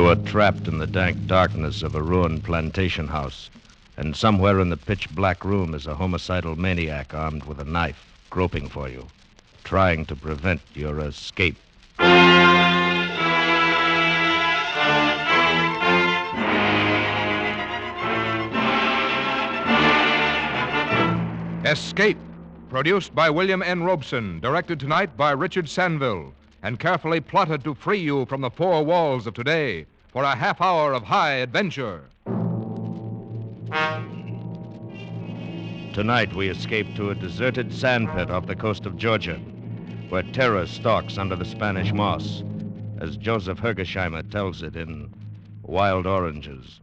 You were trapped in the dank darkness of a ruined plantation house, and somewhere in the pitch-black room is a homicidal maniac armed with a knife, groping for you, trying to prevent your escape. Escape, produced by William N. Robeson, directed tonight by Richard Sanville, and carefully plotted to free you from the four walls of today for a half hour of high adventure. Tonight we escape to a deserted sandpit off the coast of Georgia, where terror stalks under the Spanish moss, as Joseph Hergesheimer tells it in Wild Oranges.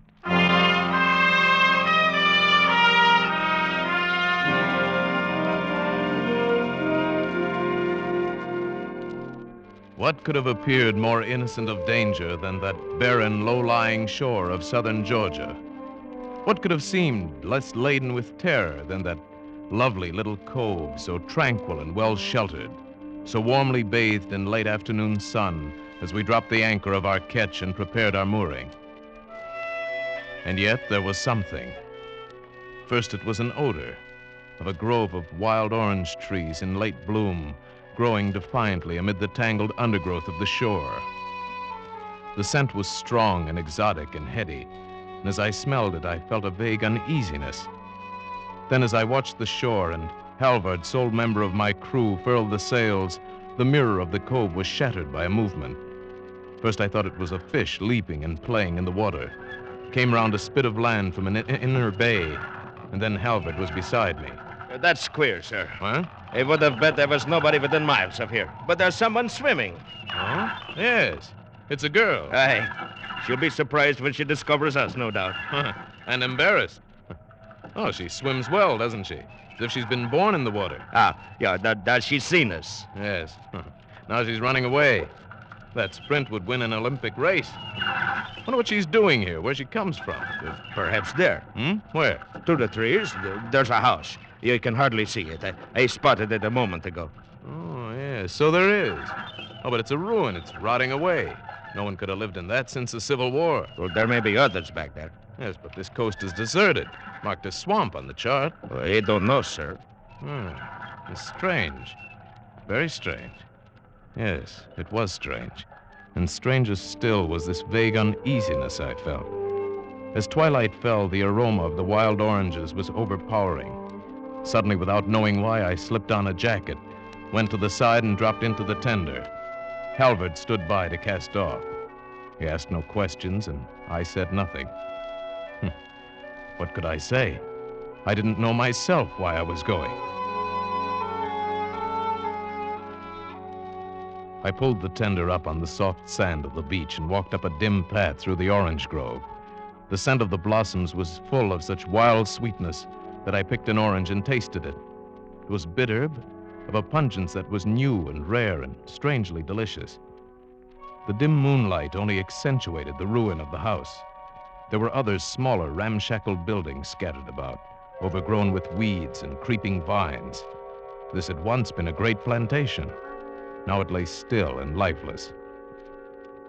What could have appeared more innocent of danger than that barren, low-lying shore of southern Georgia? What could have seemed less laden with terror than that lovely little cove, so tranquil and well-sheltered, so warmly bathed in late afternoon sun as we dropped the anchor of our ketch and prepared our mooring? And yet there was something. First, it was an odor of a grove of wild orange trees in late bloom, growing defiantly amid the tangled undergrowth of the shore. The scent was strong and exotic and heady, and as I smelled it, I felt a vague uneasiness. Then as I watched the shore and Halvard, sole member of my crew, furled the sails, the mirror of the cove was shattered by a movement. First I thought it was a fish leaping and playing in the water. It came round a spit of land from an inner bay, and then Halvard was beside me. That's queer, sir. Huh? I would have bet there was nobody within miles of here. But there's someone swimming. Oh? Yes. It's a girl. Aye. She'll be surprised when she discovers us, no doubt. And embarrassed. Oh, she swims well, doesn't she? As if she's been born in the water. Yeah, that she's seen us. Yes. Now she's running away. That sprint would win an Olympic race. Wonder what she's doing here, where she comes from. Perhaps there. Where? Through the trees, there's a house. You can hardly see it. I spotted it a moment ago. Oh, yes, so there is. Oh, but it's a ruin. It's rotting away. No one could have lived in that since the Civil War. Well, there may be others back there. Yes, but this coast is deserted. Marked as swamp on the chart. Well, I don't know, sir. It's strange. Very strange. Yes, it was strange. And stranger still was this vague uneasiness I felt. As twilight fell, the aroma of the wild oranges was overpowering. Suddenly, without knowing why, I slipped on a jacket, went to the side and dropped into the tender. Halvard stood by to cast off. He asked no questions, and I said nothing. What could I say? I didn't know myself why I was going. I pulled the tender up on the soft sand of the beach and walked up a dim path through the orange grove. The scent of the blossoms was full of such wild sweetness that I picked an orange and tasted it. It was bitter, but of a pungence that was new and rare and strangely delicious. The dim moonlight only accentuated the ruin of the house. There were other smaller, ramshackle buildings scattered about, overgrown with weeds and creeping vines. This had once been a great plantation. Now it lay still and lifeless.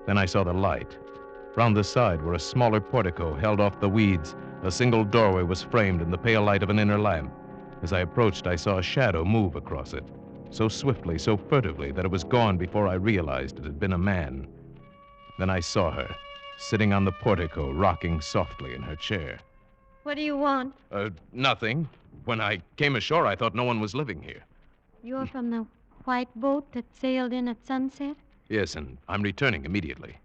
Then I saw the light. Round the side were a smaller portico held off the weeds. A single doorway was framed in the pale light of an inner lamp. As I approached, I saw a shadow move across it, so swiftly, so furtively, that it was gone before I realized it had been a man. Then I saw her, sitting on the portico, rocking softly in her chair. What do you want? Nothing. When I came ashore, I thought no one was living here. You're from the white boat that sailed in at sunset? Yes, and I'm returning immediately.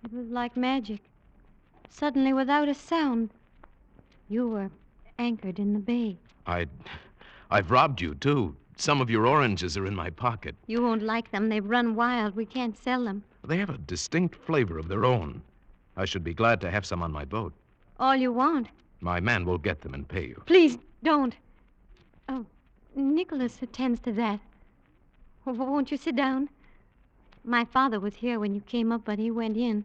It was like magic. Suddenly, without a sound, you were anchored in the bay. I've robbed you, too. Some of your oranges are in my pocket. You won't like them. They've run wild. We can't sell them. They have a distinct flavor of their own. I should be glad to have some on my boat. All you want. My man will get them and pay you. Please, don't. Oh, Nicholas attends to that. Won't you sit down? My father was here when you came up, but he went in.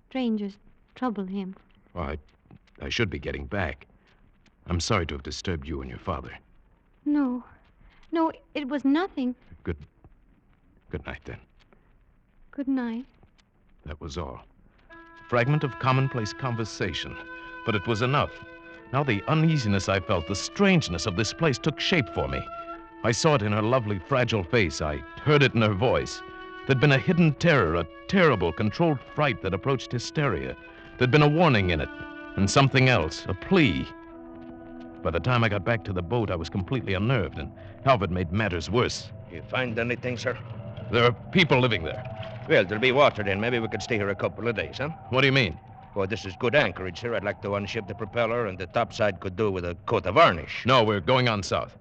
Strangers trouble him. Well, I should be getting back. I'm sorry to have disturbed you and your father. No, it was nothing. Good night, then. Good night. That was all. fragment of commonplace conversation. But it was enough. Now the uneasiness I felt, the strangeness of this place took shape for me. I saw it in her lovely, fragile face. I heard it in her voice. There'd been a hidden terror, a terrible, controlled fright that approached hysteria. There'd been a warning in it, and something else, a plea. By the time I got back to the boat, I was completely unnerved, and Halvard made matters worse. You find anything, sir? There are people living there. Well, there'll be water then. Maybe we could stay here a couple of days, huh? What do you mean? Well, this is good anchorage, sir. I'd like to unship the propeller, and the topside could do with a coat of varnish. No, we're going on south.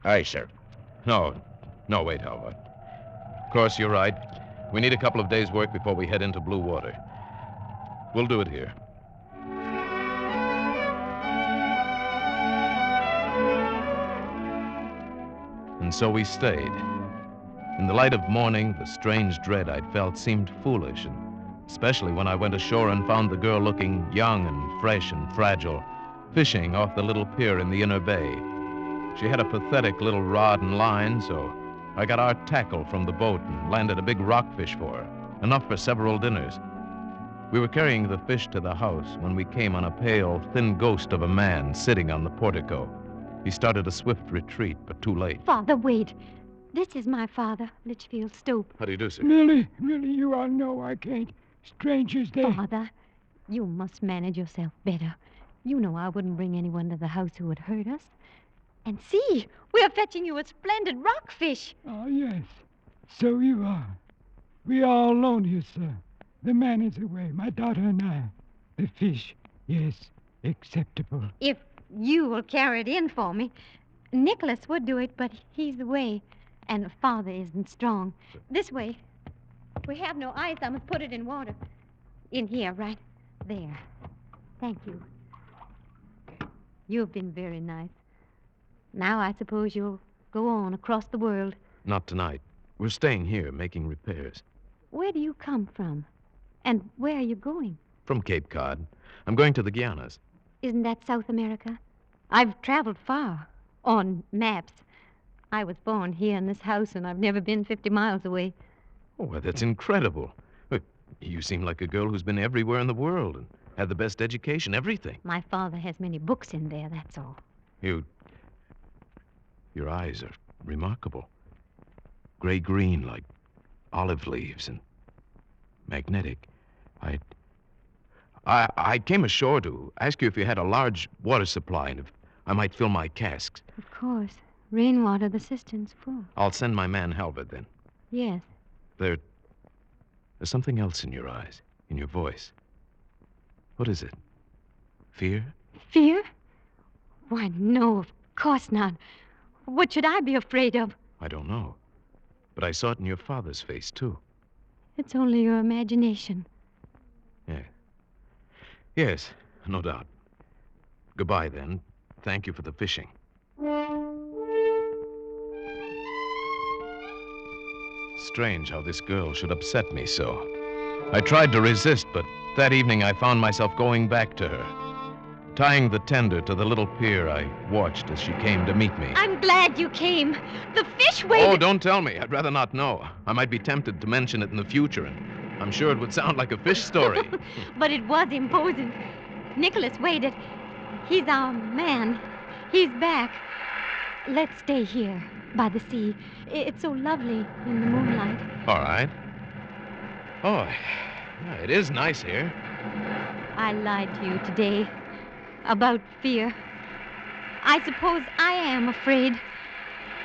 Aye, sir. No, wait, Halvard. Of course, you're right. We need a couple of days' work before we head into blue water. We'll do it here. And so we stayed. In the light of morning, the strange dread I'd felt seemed foolish, and especially when I went ashore and found the girl looking young and fresh and fragile, fishing off the little pier in the inner bay. She had a pathetic little rod and line, so I got our tackle from the boat and landed a big rockfish for her, enough for several dinners. We were carrying the fish to the house when we came on a pale, thin ghost of a man sitting on the portico. He started a swift retreat, but too late. Father, wait. This is my father, Litchfield Stope. How do you do, sir? Millie, you all know I can't. Strangers, they... Father, you must manage yourself better. You know I wouldn't bring anyone to the house who would hurt us. And see, we're fetching you a splendid rockfish. Oh, yes. So you are. We are alone here, sir. The man is away, my daughter and I. The fish, yes, acceptable. If you will carry it in for me. Nicholas would do it, but he's away. And Father isn't strong. This way. We have no ice. I must put it in water. In here, right there. Thank you. You've been very nice. Now I suppose you'll go on across the world. Not tonight. We're staying here, making repairs. Where do you come from? And where are you going? From Cape Cod. I'm going to the Guianas. Isn't that South America? I've traveled far. On maps. I was born here in this house, and I've never been 50 miles away. Oh, well, that's incredible. Look, you seem like a girl who's been everywhere in the world and had the best education, everything. My father has many books in there, that's all. Your eyes are remarkable. Gray-green, like olive leaves, and magnetic. I came ashore to ask you if you had a large water supply and if I might fill my casks. Of course. Rainwater, the cistern's full. I'll send my man Halvard then. Yes. There's something else in your eyes, in your voice. What is it? Fear? Fear? Why, no, of course not. What should I be afraid of? I don't know. But I saw it in your father's face, too. It's only your imagination. Yes, no doubt. Goodbye, then. Thank you for the fishing. Strange how this girl should upset me so. I tried to resist, but that evening I found myself going back to her. Tying the tender to the little pier, I watched as she came to meet me. I'm glad you came. The fish waited... Oh, don't tell me. I'd rather not know. I might be tempted to mention it in the future, and I'm sure it would sound like a fish story. But it was imposing. Nicholas waited. He's our man. He's back. Let's stay here, by the sea. It's so lovely in the moonlight. All right. Oh, it is nice here. I lied to you today about fear. I suppose I am afraid.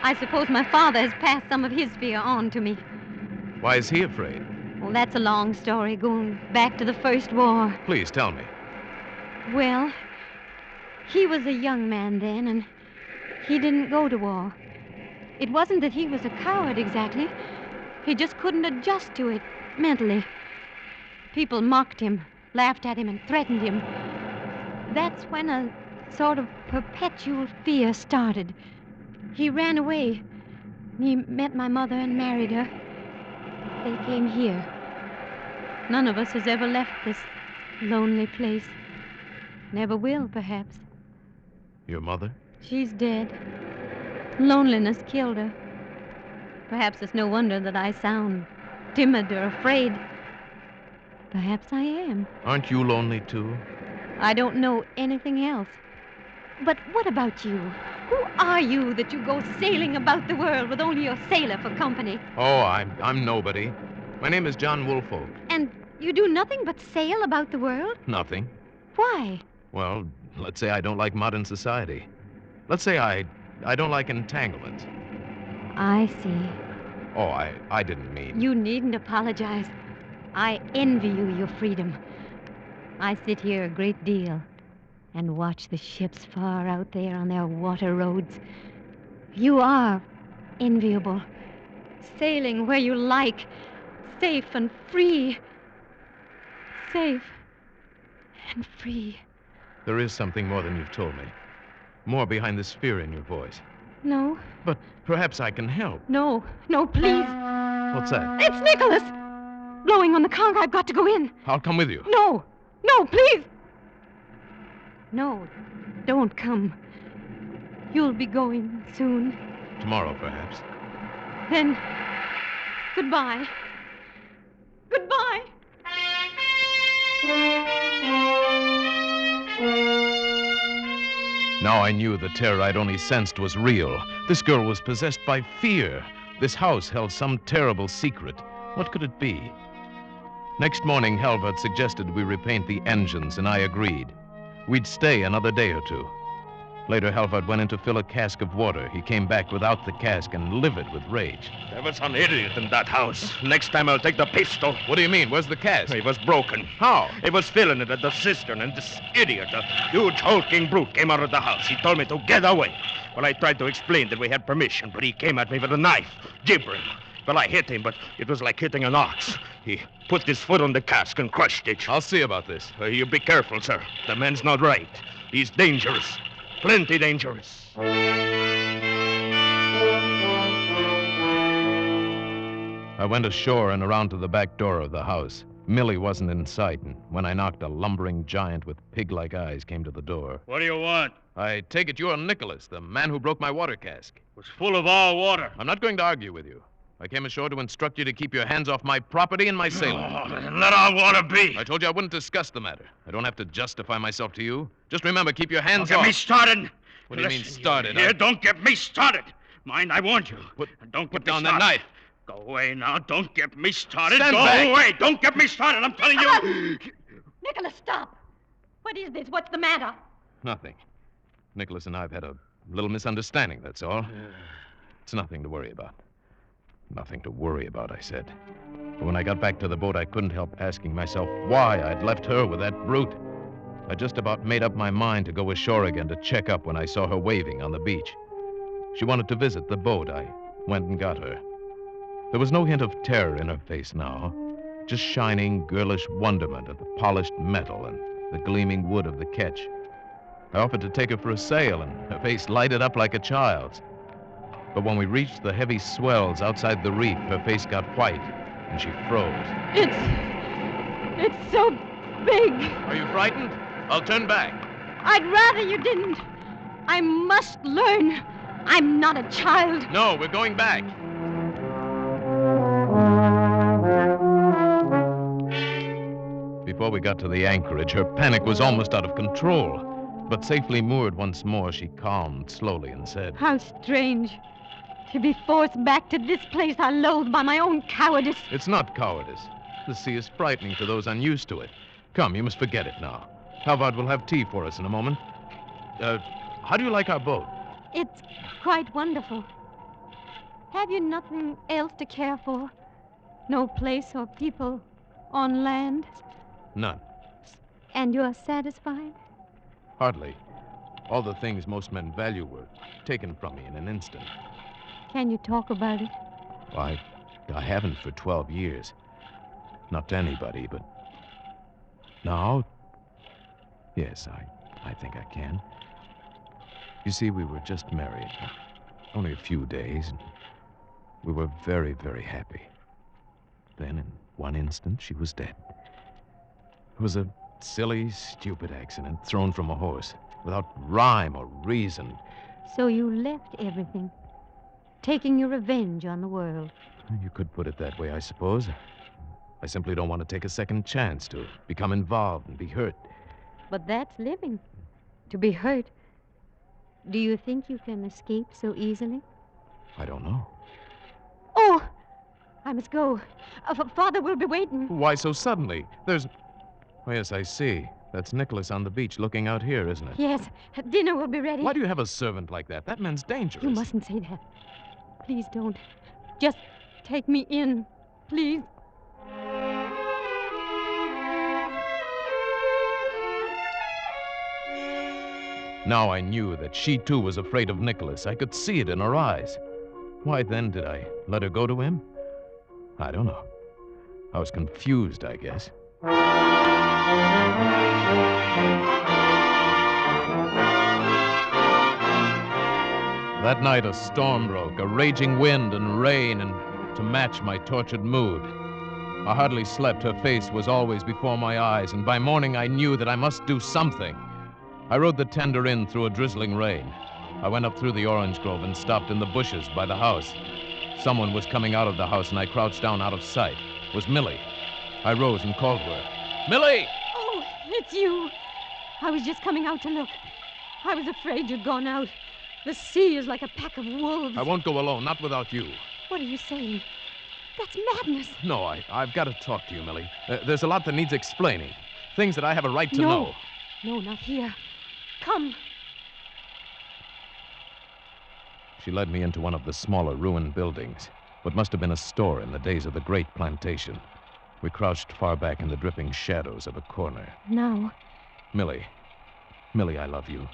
I suppose my father has passed some of his fear on to me. Why is he afraid? Well, that's a long story, going back to the First War. Please tell me. Well, he was a young man then, and he didn't go to war. It wasn't that he was a coward exactly. He just couldn't adjust to it mentally. People mocked him, laughed at him, and threatened him. That's when a sort of perpetual fear started. He ran away. He met my mother and married her. They came here. None of us has ever left this lonely place. Never will, perhaps. Your mother? She's dead. Loneliness killed her. Perhaps it's no wonder that I sound timid or afraid. Perhaps I am. Aren't you lonely, too? I don't know anything else. But what about you? Who are you that you go sailing about the world with only your sailor for company? Oh, I'm nobody. My name is John Woolfolk. And you do nothing but sail about the world? Nothing. Why? Well, let's say I don't like modern society. Let's say I don't like entanglements. I see. Oh, I didn't mean... You needn't apologize. I envy you your freedom. I sit here a great deal and watch the ships far out there on their water roads. You are enviable, sailing where you like, safe and free. Safe and free. There is something more than you've told me. More behind this fear in your voice. No, But perhaps I can help. no, please. What's that? It's Nicholas! Blowing on the conch. I've got to go in. I'll come with you. No, please. No, don't come. You'll be going soon. Tomorrow, perhaps. Then, goodbye. Goodbye. Now I knew the terror I'd only sensed was real. This girl was possessed by fear. This house held some terrible secret. What could it be? Next morning, Halvard suggested we repaint the engines, and I agreed. We'd stay another day or two. Later, Halvard went in to fill a cask of water. He came back without the cask and livid with rage. There was an idiot in that house. Next time I'll take the pistol. What do you mean? Where's the cask? It was broken. How? He was filling it at the cistern, and this idiot, a huge hulking brute, came out of the house. He told me to get away. Well, I tried to explain that we had permission, but he came at me with a knife, gibbering. Well, I hit him, but it was like hitting an ox. He put his foot on the cask and crushed it. I'll see about this. You be careful, sir. The man's not right. He's dangerous. Plenty dangerous. I went ashore and around to the back door of the house. Millie wasn't in sight, and when I knocked, a lumbering giant with pig-like eyes came to the door. What do you want? I take it you're Nicholas, the man who broke my water cask. It was full of all water. I'm not going to argue with you. I came ashore to instruct you to keep your hands off my property and my sailor. Oh, let our water be. I told you I wouldn't discuss the matter. I don't have to justify myself to you. Just remember, keep your hands Don't off. get me started. What do you mean, Listen, started? Here, don't get me started. Mind, I warned you. Don't put get me down that started. knife. Go away now. Don't get me started. Stand Go back. away. Don't get me started. I'm telling you. Nicholas, stop. What is this? What's the matter? Nothing. Nicholas and I have had a little misunderstanding, that's all. It's nothing to worry about. Nothing to worry about, I said. But when I got back to the boat, I couldn't help asking myself why I'd left her with that brute. I just about made up my mind to go ashore again to check up when I saw her waving on the beach. She wanted to visit the boat. I went and got her. There was no hint of terror in her face now, just shining, girlish wonderment at the polished metal and the gleaming wood of the ketch. I offered to take her for a sail, and her face lighted up like a child's. But when we reached the heavy swells outside the reef, her face got white, and she froze. It's so big. Are you frightened? I'll turn back. I'd rather you didn't. I must learn. I'm not a child. No, we're going back. Before we got to the anchorage, her panic was almost out of control. But safely moored once more, she calmed slowly and said, How strange. To be forced back to this place I loathe by my own cowardice. It's not cowardice. The sea is frightening to those unused to it. Come, you must forget it now. Halvard will have tea for us in a moment. How do you like our boat? It's quite wonderful. Have you nothing else to care for? No place or people on land? None. And you're satisfied? Hardly. All the things most men value were taken from me in an instant. Can you talk about it? Why, I haven't for 12 years. Not to anybody, but now, yes, I think I can. You see, we were just married. Only a few days, and we were very, very happy. Then, in one instant, she was dead. It was a silly, stupid accident thrown from a horse, without rhyme or reason. So you left everything, taking your revenge on the world. You could put it that way, I suppose. I simply don't want to take a second chance to become involved and be hurt. But that's living. To be hurt. Do you think you can escape so easily? I don't know. Oh! I must go. Father will be waiting. Why so suddenly? There's... Oh, yes, I see. That's Nicholas on the beach looking out here, isn't it? Yes, dinner will be ready. Why do you have a servant like that? That man's dangerous. You mustn't say that. Please don't. Just take me in, please. Now I knew that she, too, was afraid of Nicholas. I could see it in her eyes. Why then did I let her go to him? I don't know. I was confused, I guess. That night a storm broke, a raging wind and rain, and to match my tortured mood. I hardly slept. Her face was always before my eyes, and by morning I knew that I must do something. I rode the tender in through a drizzling rain. I went up through the orange grove and stopped in the bushes by the house. Someone was coming out of the house, and I crouched down out of sight. It was Millie. I rose and called to her. Millie! Oh, it's you. I was just coming out to look. I was afraid you'd gone out. The sea is like a pack of wolves. I won't go alone, not without you. What are you saying? That's madness. No, I've got to talk to you, Millie. There's a lot that needs explaining. Things that I have a right to know. No, not here. Come. She led me into one of the smaller ruined buildings, what must have been a store in the days of the Great Plantation. We crouched far back in the dripping shadows of a corner. Now. Millie, I love you.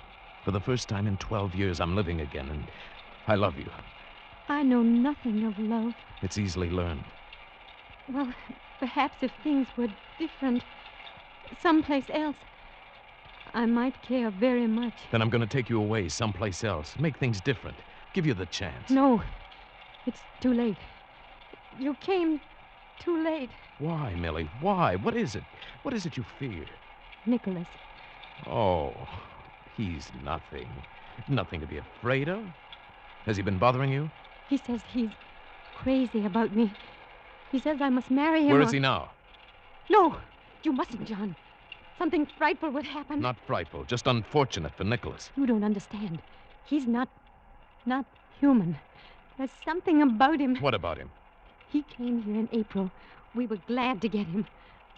For the first time in 12 years, I'm living again, and I love you. I know nothing of love. It's easily learned. Well, perhaps if things were different, someplace else, I might care very much. Then I'm going to take you away someplace else, make things different, give you the chance. No, it's too late. You came too late. Why, Millie? Why? What is it? What is it you fear? Nicholas. Oh, he's nothing. Nothing to be afraid of. Has he been bothering you? He says he's crazy about me. He says I must marry him. Where is he now? No, you mustn't, John. Something frightful would happen. Not frightful, just unfortunate for Nicholas. You don't understand. He's not human. There's something about him. What about him? He came here in April. We were glad to get him.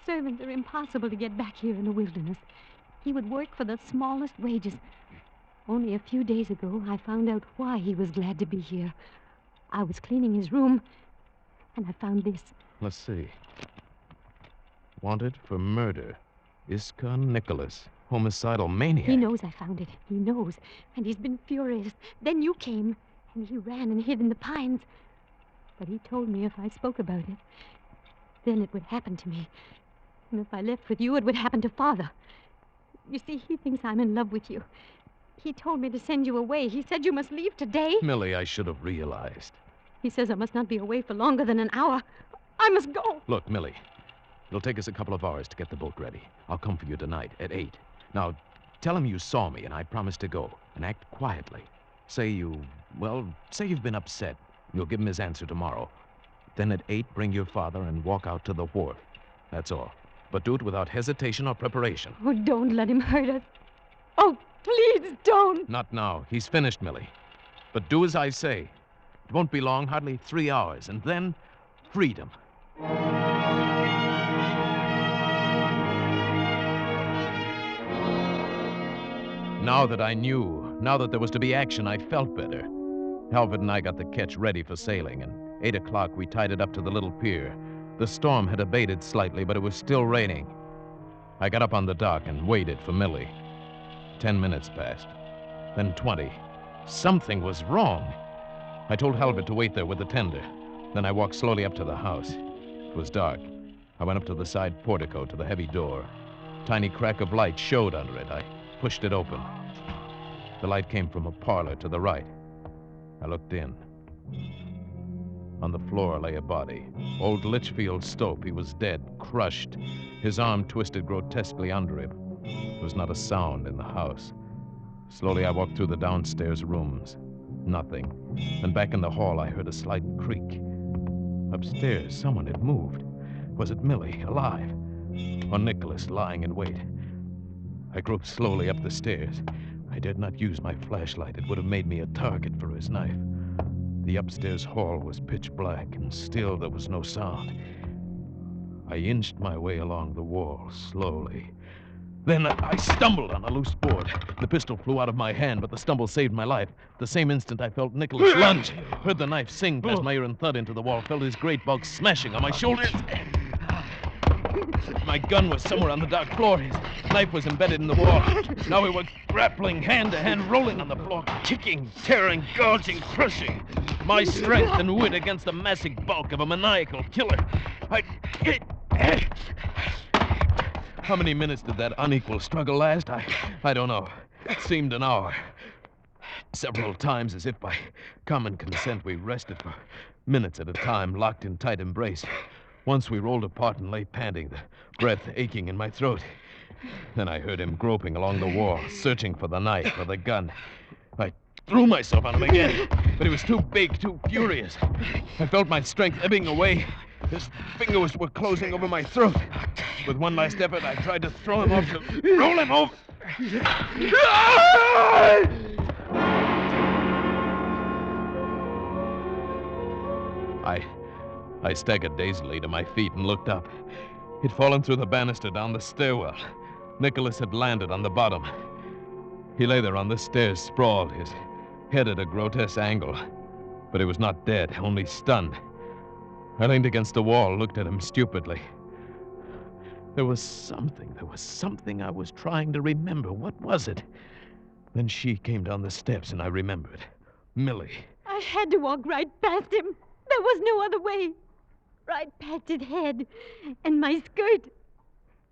Servants are impossible to get back here in the wilderness. He would work for the smallest wages. Only a few days ago, I found out why he was glad to be here. I was cleaning his room, and I found this. Let's see. Wanted for murder. Iska Nicholas, homicidal maniac. He knows I found it. He knows. And he's been furious. Then you came, and he ran and hid in the pines. But he told me if I spoke about it, then it would happen to me. And if I left with you, it would happen to Father. You see, he thinks I'm in love with you. He told me to send you away. He said you must leave today. Millie, I should have realized. He says I must not be away for longer than an hour. I must go. Look, Millie, it'll take us a couple of hours to get the boat ready. I'll come for you tonight at 8. Now, tell him you saw me and I promised to go. And act quietly. Say you've been upset. You'll give him his answer tomorrow. Then at 8, bring your father and walk out to the wharf. That's all. But do it without hesitation or preparation. Oh, don't let him hurt us. Oh, please don't. Not now. He's finished, Millie. But do as I say. It won't be long, hardly 3 hours. And then, freedom. Now that I knew, now that there was to be action, I felt better. Halvard and I got the ketch ready for sailing, and 8 o'clock we tied it up to the little pier. The storm had abated slightly, but it was still raining. I got up on the dock and waited for Millie. 10 minutes passed, then 20. Something was wrong. I told Halvard to wait there with the tender. Then I walked slowly up to the house. It was dark. I went up to the side portico to the heavy door. A tiny crack of light showed under it. I pushed it open. The light came from a parlor to the right. I looked in. On the floor lay a body. Old Litchfield Stope. He was dead, crushed. His arm twisted grotesquely under him. There was not a sound in the house. Slowly I walked through the downstairs rooms. Nothing. Then back in the hall I heard a slight creak. Upstairs, someone had moved. Was it Millie, alive? Or Nicholas, lying in wait? I groped slowly up the stairs. I dared not use my flashlight. It would have made me a target for his knife. The upstairs hall was pitch black, and still there was no sound. I inched my way along the wall, slowly. Then I stumbled on a loose board. The pistol flew out of my hand, but the stumble saved my life. The same instant I felt Nicholas lunge. Heard the knife sing past my ear and thud into the wall. Felt his great bulk smashing on my shoulders. My gun was somewhere on the dark floor. His knife was embedded in the wall. Now we were grappling hand to hand, rolling on the floor, kicking, tearing, gouging, crushing. My strength and wit against the massive bulk of a maniacal killer. How many minutes did that unequal struggle last? I don't know. It seemed an hour. Several times, as if by common consent, we rested for minutes at a time, locked in tight embrace. Once we rolled apart and lay panting, the breath aching in my throat. Then I heard him groping along the wall, searching for the knife or the gun. I threw myself on him again, but he was too big, too furious. I felt my strength ebbing away. His fingers were closing over my throat. With one last effort, I tried to throw him off, to roll him over. I staggered dazedly to my feet and looked up. He'd fallen through the banister down the stairwell. Nicholas had landed on the bottom. He lay there on the stairs, sprawled, his head at a grotesque angle. But he was not dead, only stunned. I leaned against the wall, looked at him stupidly. There was something I was trying to remember. What was it? Then she came down the steps, and I remembered. Millie. I had to walk right past him. There was no other way. Right past his head and my skirt.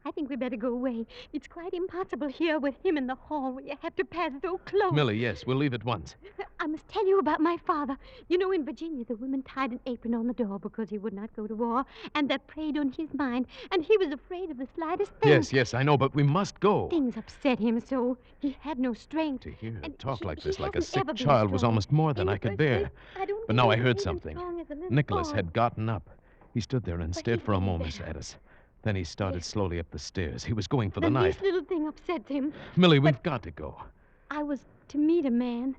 I think we better go away. It's quite impossible here with him in the hall where you have to pass so close. Millie, yes, we'll leave at once. I must tell you about my father. You know, in Virginia, the women tied an apron on the door because he would not go to war, and that preyed on his mind, and he was afraid of the slightest thing. Yes, I know, but we must go. Things upset him so. He had no strength. To hear her And talk he- like he this, like a hasn't sick ever been child, was strong. almost more In than the I could first bear. place, I don't But think now I he heard was as something. strong as a little Nicholas boy. had gotten up. He stood there and But stared he for a didn't moment better. at us. Then he started slowly up the stairs. He was going for the Then knife. this little thing upset him. Millie, we've got to go. I was to meet a man.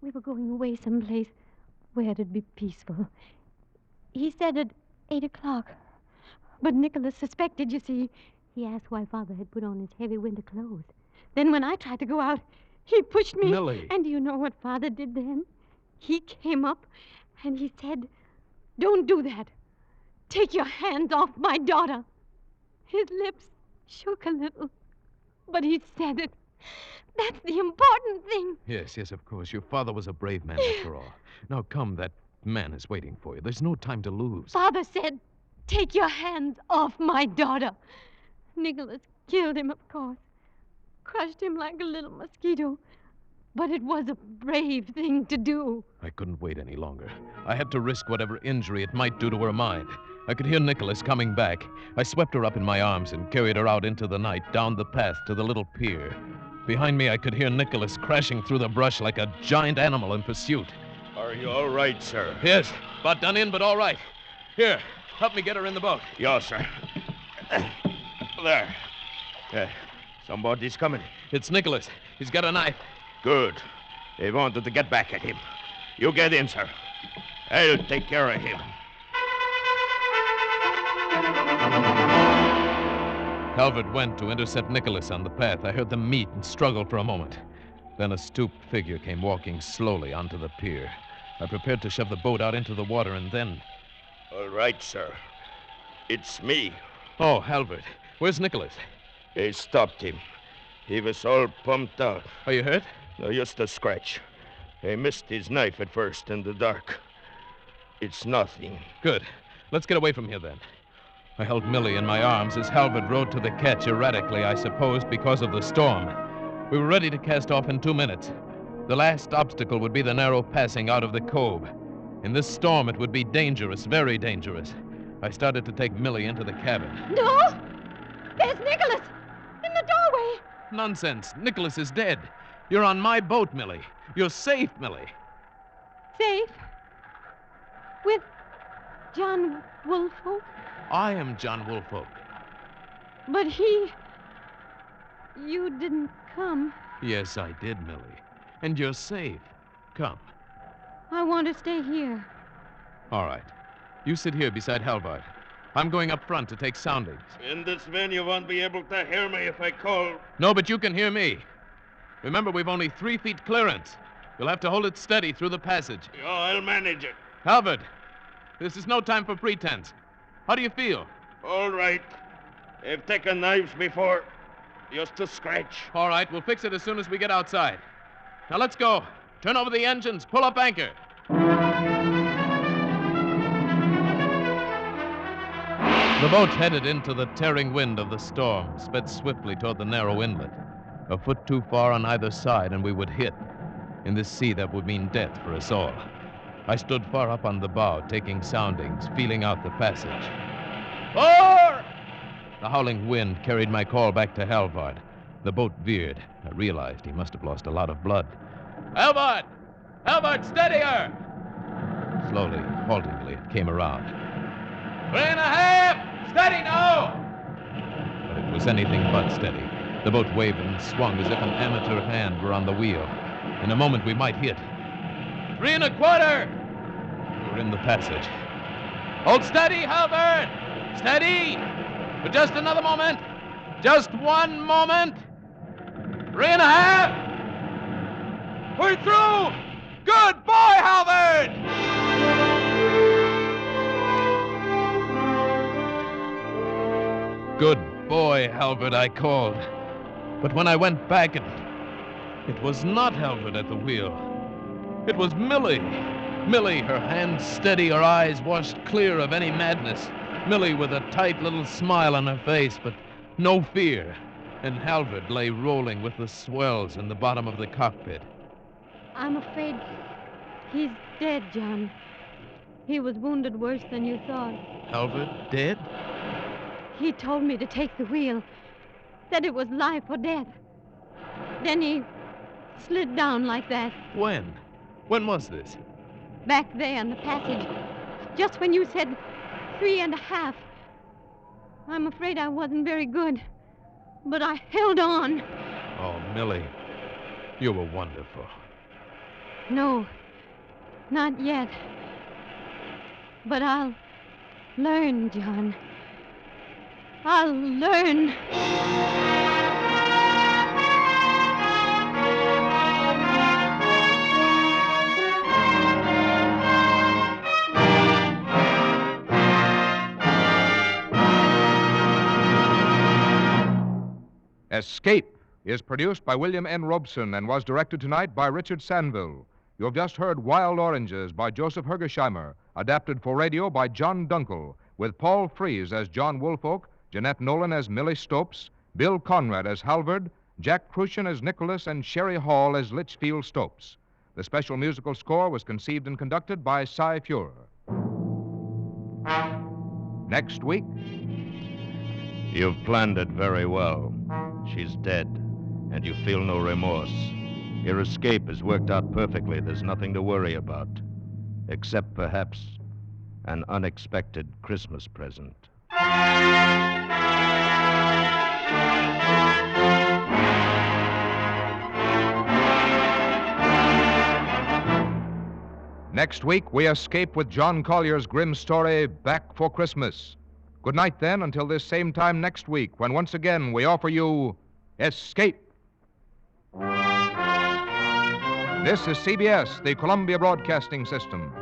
We were going away someplace where it'd be peaceful. He said at 8 o'clock. But Nicholas suspected, you see. He asked why Father had put on his heavy winter clothes. Then when I tried to go out, he pushed me. Millie. And do you know what Father did then? He came up and he said, "Don't do that. Take your hands off my daughter." His lips shook a little, but he said it. That's the important thing. Yes, of course. Your father was a brave man after all. Now come, that man is waiting for you. There's no time to lose. Father said, "Take your hands off my daughter." Nicholas killed him, of course. Crushed him like a little mosquito. But it was a brave thing to do. I couldn't wait any longer. I had to risk whatever injury it might do to her mind. I could hear Nicholas coming back. I swept her up in my arms and carried her out into the night, down the path to the little pier. Behind me, I could hear Nicholas crashing through the brush like a giant animal in pursuit. Are you all right, sir? Yes, about done in, but all right. Here, help me get her in the boat. Yes, sir. There. Somebody's coming. It's Nicholas. He's got a knife. Good. They wanted to get back at him. You get in, sir. I'll take care of him. Calvert went to intercept Nicholas on the path. I heard them meet and struggle for a moment. Then a stooped figure came walking slowly onto the pier. I prepared to shove the boat out into the water, and then... All right, sir. It's me. Oh, Halbert. Where's Nicholas? They stopped him. He was all pumped out. Are you hurt? No, just a scratch. I missed his knife at first in the dark. It's nothing. Good. Let's get away from here, then. I held Millie in my arms as Halbert rowed to the ketch erratically, I suppose, because of the storm. We were ready to cast off in 2 minutes. The last obstacle would be the narrow passing out of the cove. In this storm, it would be dangerous, very dangerous. I started to take Millie into the cabin. No! There's Nicholas! In the doorway! Nonsense. Nicholas is dead. You're on my boat, Millie. You're safe, Millie. Safe? With John Woolfolk? I am John Woolfolk. But you didn't come. Yes, I did, Millie. And you're safe. Come. I want to stay here. All right. You sit here beside Halvard. I'm going up front to take soundings. In this van, you won't be able to hear me if I call. No, but you can hear me. Remember, we've only 3 feet clearance. You'll have to hold it steady through the passage. Oh, I'll manage it. Halvard, this is no time for pretense. How do you feel? All right. I've taken knives before. Just to scratch. All right, we'll fix it as soon as we get outside. Now let's go. Turn over the engines. Pull up anchor. The boat headed into the tearing wind of the storm, sped swiftly toward the narrow inlet. A foot too far on either side, and we would hit. In this sea, that would mean death for us all. I stood far up on the bow, taking soundings, feeling out the passage. Fore! The howling wind carried my call back to Halvard. The boat veered. I realized he must have lost a lot of blood. Halvard! Halvard, steady her! Slowly, haltingly, it came around. 3.5! Steady now! But it was anything but steady. The boat wavered and swung as if an amateur hand were on the wheel. In a moment, we might hit. 3.25! We were in the passage. Hold steady, Halvard! Steady! For just another moment. Just one moment. 3.5! We're through! Good boy, Halvard! Good boy, Halvard, I called. But when I went back, it was not Halvard at the wheel. It was Millie. Millie, her hands steady, her eyes washed clear of any madness. Millie with a tight little smile on her face, but no fear. And Halvard lay rolling with the swells in the bottom of the cockpit. I'm afraid he's dead, John. He was wounded worse than you thought. Halvard dead? He told me to take the wheel, that it was life or death. Then he slid down like that. When? When was this? Back there in the passage, just when you said 3.5. I'm afraid I wasn't very good, but I held on. Oh, Millie, you were wonderful. No, not yet. But I'll learn, John. I'll learn. Escape is produced by William N. Robeson and was directed tonight by Richard Sanville. You have just heard Wild Oranges by Joseph Hergesheimer, adapted for radio by John Dunkel, with Paul Frees as John Woolfolk, Jeanette Nolan as Millie Stopes, Bill Conrad as Halvard, Jack Crucian as Nicholas, and Sherry Hall as Litchfield Stopes. The special musical score was conceived and conducted by Cy Fuhrer. Next week... You've planned it very well. She's dead, and you feel no remorse. Your escape has worked out perfectly. There's nothing to worry about, except perhaps an unexpected Christmas present. Next week, we escape with John Collier's grim story, Back for Christmas. Good night, then, until this same time next week, when once again we offer you Escape. This is CBS, the Columbia Broadcasting System.